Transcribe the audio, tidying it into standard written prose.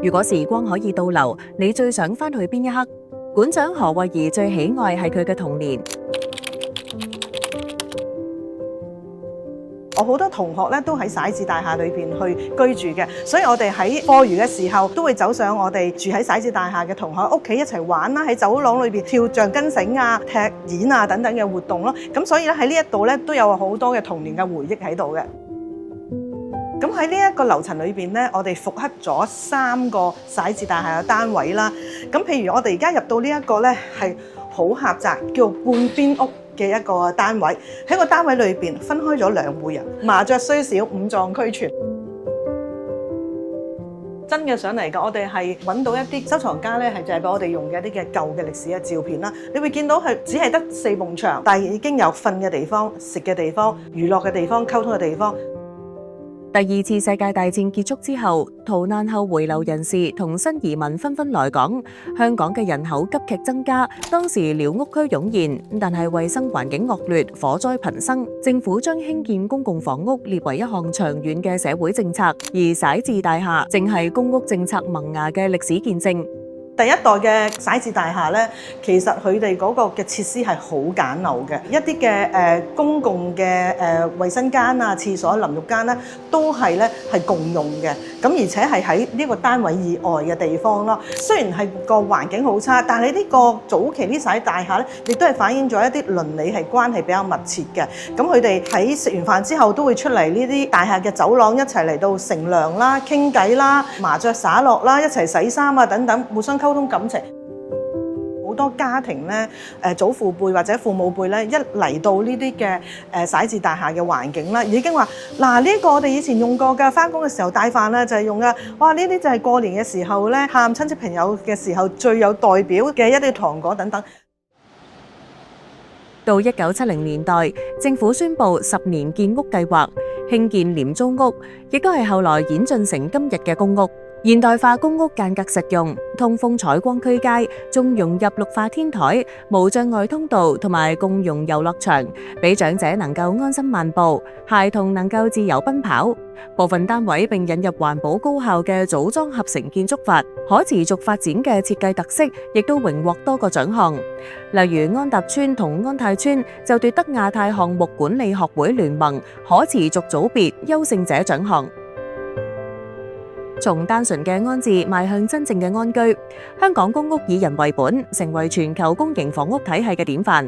如果時光可以倒流，你最想返去邊一刻？館長何慧儀最喜愛係佢嘅童年。我好多同學咧都喺徙置大廈裏邊去居住嘅，所以我哋喺課餘嘅時候都會走上我哋住喺徙置大廈嘅同學屋企一齊玩啦，喺走廊裏邊跳橡筋繩啊、踢毽啊等等嘅活動咯。咁所以咧喺呢一度咧都有好多嘅童年嘅回憶喺度嘅。咁喺呢一個樓層裏邊咧，我哋復刻咗3個徙置大廈嘅單位啦。咁譬如我哋而家入到呢一個咧係好狹窄，叫做半邊屋嘅一個單位，喺個單位裏邊分開咗2戶人，麻雀雖小，五臟俱全。真嘅相嚟㗎，我哋係揾到一啲收藏家咧，係就係俾我哋用嘅一啲嘅舊嘅歷史嘅照片啦。你會見到係只係得4埲牆，但係已經有瞓嘅地方、食嘅地方、娛樂嘅地方、溝通嘅地方。第二次世界大戰結束之後，逃難後回流人士同新移民紛紛來港，香港嘅人口急劇增加。當時寮屋區湧現，但係衛生環境惡劣，火災頻生。政府將興建公共房屋列為一項長遠嘅社會政策，而徙置大廈正係公屋政策萌芽嘅歷史見證。第一代嘅徙置大廈咧，其實佢哋嗰個嘅設施係好簡陋嘅，一啲嘅公共嘅衛生間啊、廁所、淋浴間咧，都係共用嘅。咁而且係喺呢個單位以外嘅地方咯。雖然係個環境好差，但係呢個早期呢徙置大廈咧，亦都係反映咗一啲鄰里係關係比較密切嘅。咁佢哋喺食完飯之後都會出嚟呢啲大廈嘅走廊一齊嚟到乘涼啦、傾偈啦、麻雀灑落啦、一齊洗衫啊等等，互相溝通感情。好多家庭咧，祖父輩或者父母輩咧，一嚟到呢啲嘅徙置大廈嘅環境啦，已經話嗱，呢個我哋以前用過㗎，返工嘅時候帶飯啦就係用㗎。哇，呢啲就係過年嘅時候咧，探親戚朋友嘅時候最有代表嘅一啲糖果等等。到1970年代，政府宣布10年建屋計劃，興建廉租屋，亦都係後來演進成今日嘅公屋。現代化公屋間隔實用，通風採光區街，仲融入綠化天台、無障礙通道同埋共用遊樂場，俾長者能夠安心漫步，孩童能夠自由奔跑。部分單位並引入環保高效嘅組裝合成建築法，可持續發展嘅設計特色，亦都榮獲多個獎項。例如安達邨同安泰邨就奪得亞太項目管理學會聯盟可持續組別優勝者獎項。從單純嘅安置邁向真正嘅安居，香港公屋以人為本，成為全球公營房屋體系嘅典範。